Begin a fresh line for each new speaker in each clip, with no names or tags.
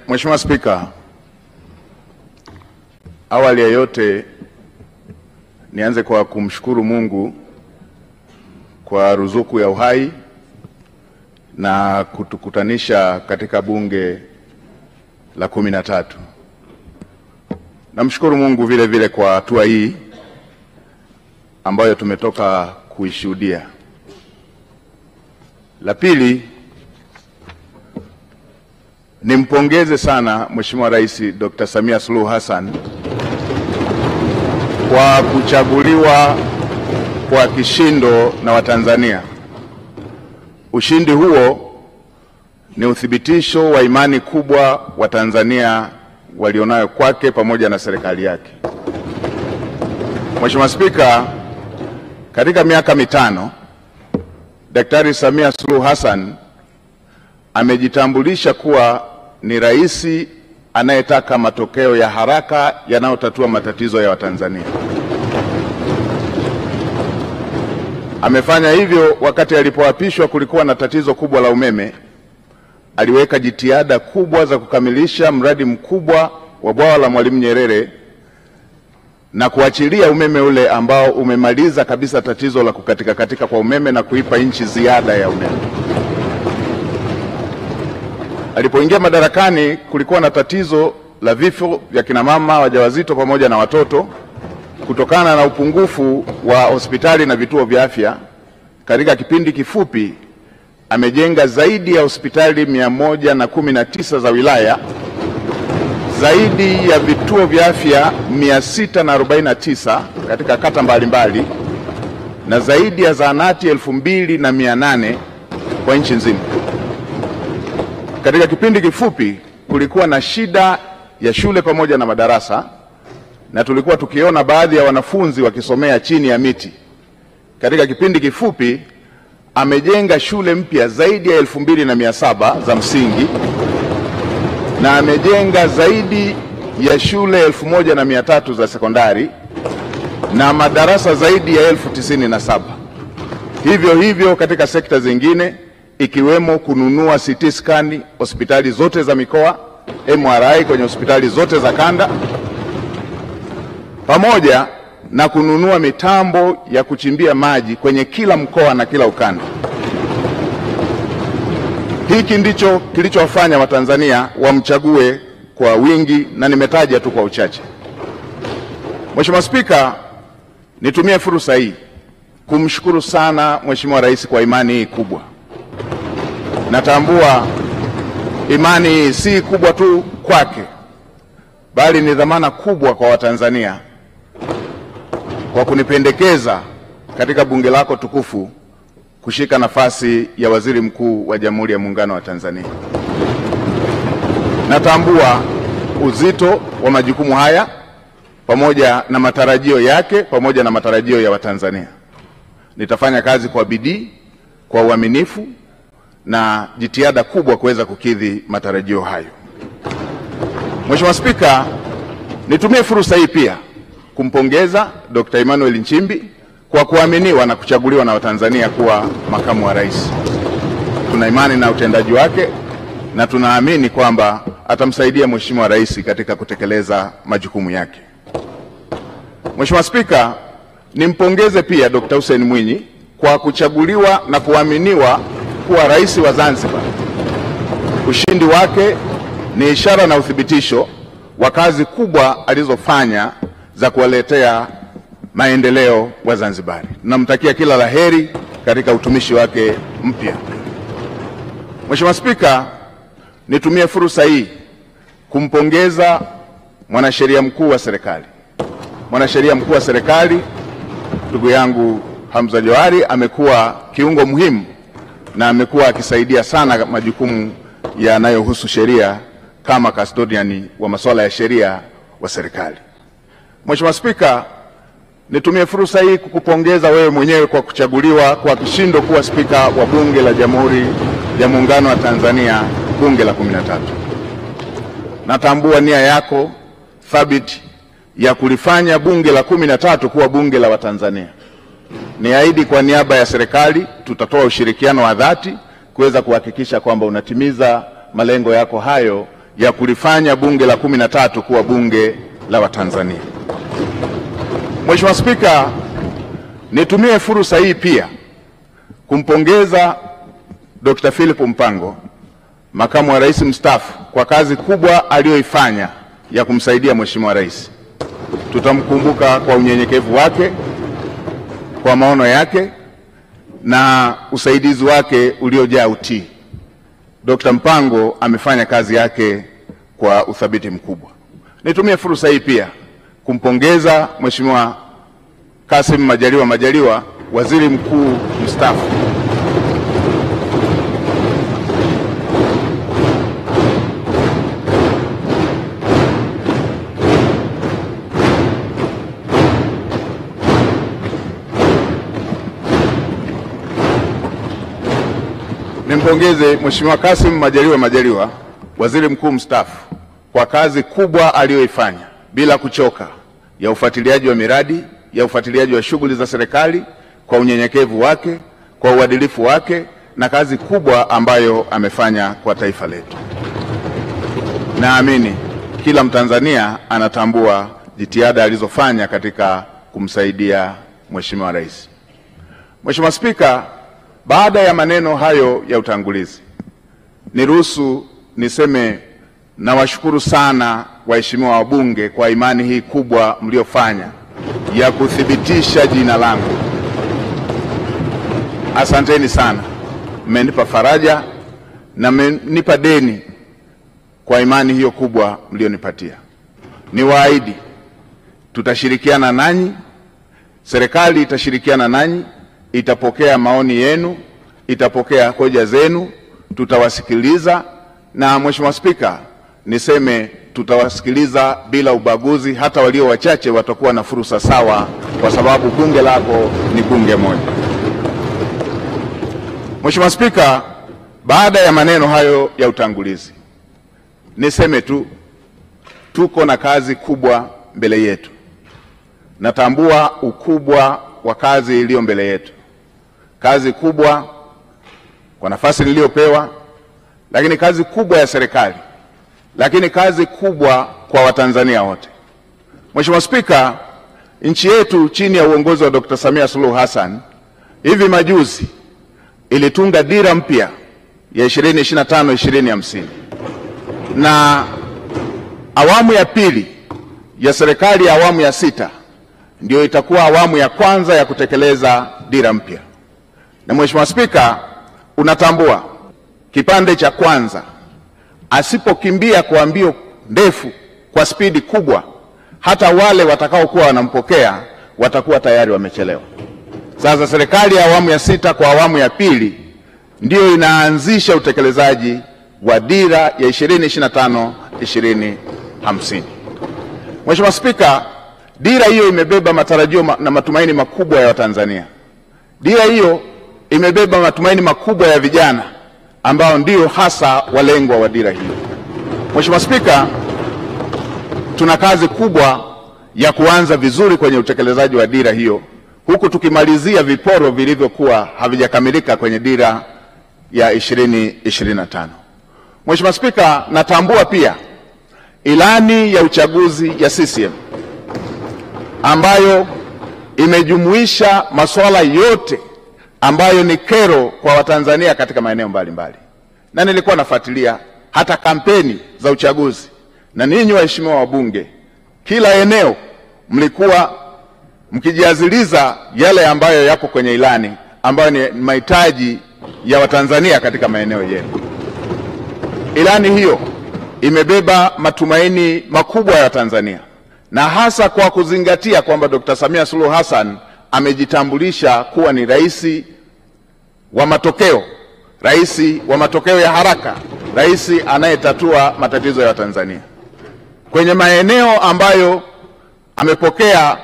Mheshimiwa Spika, awali ya yote nianze kwa kumshukuru Mungu kwa ruzuku ya uhai na kutukutanisha katika bunge la 13. Namshukuru Mungu vile vile kwa hatua hii ambayo tumetoka kuishuhudia. La pili, nimpongeze sana Mheshimiwa Rais Dr. Samia Suluhu Hassan kwa kuchaguliwa kwa kishindo na Watanzania. Ushindi huo ni uthibitisho wa imani kubwa Watanzania walionayo kwake pamoja na serikali yake. Mheshimiwa Spika, katika miaka mitano Daktari Samia Suluhu Hassan amejitambulisha kuwa ni rais anayetaka matokeo ya haraka yanayotatua matatizo ya Watanzania. Amefanya hivyo wakati alipoapishwa kulikuwa na tatizo kubwa la umeme. Aliweka jitihada kubwa za kukamilisha mradi mkubwa wa bwawa la Mwalimu Nyerere na kuachilia umeme ule ambao umemaliza kabisa tatizo la kukatika kwa umeme na kuipa nchi ziada ya umeme. Alipoingia madarakani kulikuwa na tatizo la vifo vya kina mama wajawazito pamoja na watoto kutokana na upungufu wa hospitali na vituo vya afya. Katika kipindi kifupi amejenga zaidi ya hospitali 119 za wilaya, zaidi ya vituo vya afya 649 katika kata mbalimbali na zaidi ya zahanati 2800 kwa nchi nzima. Katika kipindi kifupi kulikuwa na shida ya shule pamoja na madarasa, na tulikuwa tukiona baadhi ya wanafunzi wakisomea chini ya miti. Katika kipindi kifupi amejenga shule mpya zaidi ya 2700 za msingi na amejenga zaidi ya shule 1300 za sekondari na madarasa zaidi ya 1097. Hivyo hivyo katika sekta zingine ikiwemo kununua CT scan hospitali zote za mikoa, MRI kwenye hospitali zote za kanda, pamoja na kununua mitambo ya kuchimbia maji kwenye kila mkoa na kila ukanda. Hiki ndicho kilichowafanya Watanzania wamchague kwa wingi na nimetaja tu kwa uchache. Mheshimiwa Spika, nitumie fursa hii kumshukuru sana Mheshimiwa Rais kwa imani hii kubwa. Natambua imani hii si kubwa tu kwake, bali ni dhamana kubwa kwa Watanzania kwa kunipendekeza katika bunge lako tukufu kushika nafasi ya Waziri Mkuu wa Jamhuri ya Muungano wa Tanzania. Natambua uzito wa majukumu haya pamoja na matarajio yake pamoja na matarajio ya Watanzania. Nitafanya kazi kwa bidii, kwa uaminifu na jitihada kubwa kuweza kukidhi matarajio hayo. Mheshimiwa Spika, nitumie fursa hii pia kumpongeza Dr. Emmanuel Nchimbi kwa kuaminiwa na kuchaguliwa na Watanzania kuwa makamu wa rais. Tuna imani na utendaji wake na tunaamini kwamba atamsaidia Mheshimiwa Rais katika kutekeleza majukumu yake. Mheshimiwa Spika, nimpongeze pia Dr. Hussein Mwinyi kwa kuchaguliwa na kuaminiwa kuwa rais wa Zanzibar. Ushindi wake ni ishara na uthibitisho wa kazi kubwa alizofanya za kuwaletea maendeleo wa Zanzibari. Namtakia kila laheri katika utumishi wake mpya. Mheshimiwa Spika, nitumie fursa hii kumpongeza mwanasheria mkuu wa serikali. Mwanasheria mkuu wa serikali ndugu yangu Hamza Johari amekuwa kiungo muhimu na amekuwa akisaidia sana majukumu yanayohusu sheria kama custodian wa masuala ya sheria wa serikali. Mheshimiwa Spika, nitumie fursa hii kukupongeza wewe mwenyewe kwa kuchaguliwa kwa kishindo kuwa spika wa Bunge la Jamhuri ya Muungano wa Tanzania, bunge la 13. Natambua nia yako thabiti ya kulifanya bunge la 13 kuwa bunge la Watanzania. Niahidi kwa niaba ya serikali tutatoa ushirikiano wa dhati kuweza kuhakikisha kwamba unatimiza malengo yako hayo ya kulifanya bunge la 13 kuwa bunge la Watanzania. Mheshimiwa Spika, nitumie fursa hii pia kumpongeza Dr. Philip Mpango, makamu wa rais mstaafu, kwa kazi kubwa aliyoifanya ya kumsaidia Mheshimiwa Rais. Tutamkumbuka kwa unyenyekevu wake, kwa maono yake na usaidizi wake uliojaa utii. Dr. Mpango amefanya kazi yake kwa uthabiti mkubwa. Nitumie fursa hii pia kumpongeza Mheshimiwa Kassim Majaliwa, waziri mkuu mstaafu, nimpongeze Mheshimiwa Kassim Majaliwa, waziri mkuu mstaafu, kwa kazi kubwa aliyoifanya bila kuchoka ya ufuatiliaji wa miradi, ya ufuatiliaji wa shughuli za serikali, kwa unyenyekevu wake, kwa uadilifu wake na kazi kubwa ambayo amefanya kwa taifa letu. Naamini kila Mtanzania anatambua jitihada alizofanya katika kumsaidia Mheshimiwa Rais. Mheshimiwa Spika, baada ya maneno hayo ya utangulizi, niruhusu niseme nawashukuru sana waheshimiwa wabunge kwa imani hii kubwa mliofanya ya kuthibitisha jina langu. Asanteni sana. Mmenipa faraja na mmenipa deni kwa imani hiyo kubwa mlionipatia. Niwaahidi tutashirikiana nanyi, serikali itashirikiana nanyi, itapokea maoni yenu, itapokea hoja zenu, tutawasikiliza. Na Mheshimiwa Spika, niseme tutawasikiliza bila ubaguzi, hata walio wachache watakuwa na fursa sawa, kwa sababu bunge lako ni bunge moja. Mheshimiwa Spika, baada ya maneno hayo ya utangulizi, niseme tu tuko na kazi kubwa mbele yetu. Natambua ukubwa wa kazi iliyo mbele yetu, kazi kubwa kwa nafasi niliyopewa, lakini kazi kubwa ya serikali, lakini kazi kubwa kwa Watanzania wote. Mheshimiwa Spika, nchi yetu chini ya uongozi wa Dr. Samia Suluhu Hassan hivi majuzi ilitunga dira mpya ya 2025-2050, na awamu ya pili ya serikali ya awamu ya 6 ndio itakuwa awamu ya kwanza ya kutekeleza dira mpya. Na Mheshimiwa Spika, unatambua kipande cha kwanza asipokimbia kwa mbio ndefu kwa spidi kubwa, hata wale watakaokuwa wanampokea watakuwa tayari wamechelewa. Sasa serikali ya awamu ya 6 kwa awamu ya pili ndio inaanzisha utekelezaji wa dira ya 2025-2050. Mheshimiwa Spika, dira hiyo imebeba matarajio na matumaini makubwa ya Watanzania. Dira hiyo imebeba matumaini makubwa ya vijana ambao ndio hasa walengwa wa dira hiyo. Mheshimiwa Spika, tuna kazi kubwa ya kuanza vizuri kwenye utekelezaji wa dira hiyo, huku tukimalizia viporo vilivyokuwa havijakamilika kwenye dira ya 2025. Mheshimiwa Spika, natambua pia ilani ya uchaguzi ya CCM ambayo imejumuisha masuala yote ambayo ni kero kwa Watanzania katika maeneo mbalimbali. Na nilikuwa nafuatilia hata kampeni za uchaguzi, na ninyi waheshimiwa wabunge, kila eneo mlikuwa mkijiaziliza yale ambayo yapo kwenye ilani, ambayo ni mahitaji ya Watanzania katika maeneo yenu. Ilani hiyo imebeba matumaini makubwa ya Tanzania, na hasa kwa kuzingatia kwamba Dr. Samia Suluhu Hassan amejitambulisha kuwa ni rais wa matokeo, rais wa matokeo ya haraka, rais anayetatua matatizo ya Tanzania. Kwenye maeneo ambayo amepokea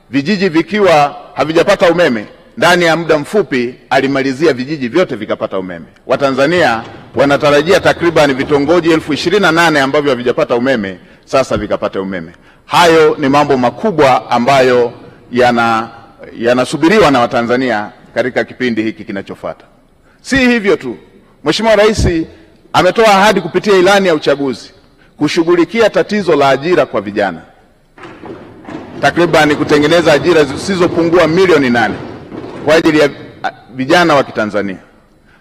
vijiji vikiwa havijapata umeme, ndani ya muda mfupi alimalizia vijiji vyote vikapata umeme. Watanzania wanatarajia takriban vitongoji 28,000 ambavyo havijapata umeme sasa vikapata umeme. Hayo ni mambo makubwa ambayo yanasubiriwa na Watanzania katika kipindi hiki kinachofuata. Si hivyo tu, Mheshimiwa Rais ametoa ahadi kupitia ilani ya uchaguzi kushughulikia tatizo la ajira kwa vijana, takriban kutengeneza ajira zisizopungua milioni 8 kwa ajili ya vijana wa Kitanzania.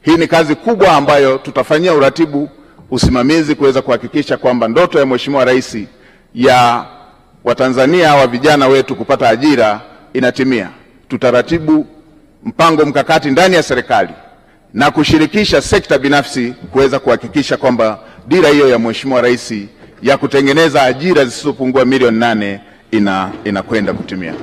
Hii ni kazi kubwa ambayo tutafanyia uratibu, usimamizi kuweza kuhakikisha kwamba ndoto ya Mheshimiwa Rais ya Watanzania wa vijana wetu kupata ajira inatimia. Tutaratibu mpango mkakati ndani ya serikali na kushirikisha sekta binafsi kuweza kuhakikisha kwamba dira hiyo ya Mheshimiwa Rais ya kutengeneza ajira zisizopungua milioni 8 inakwenda kutimia.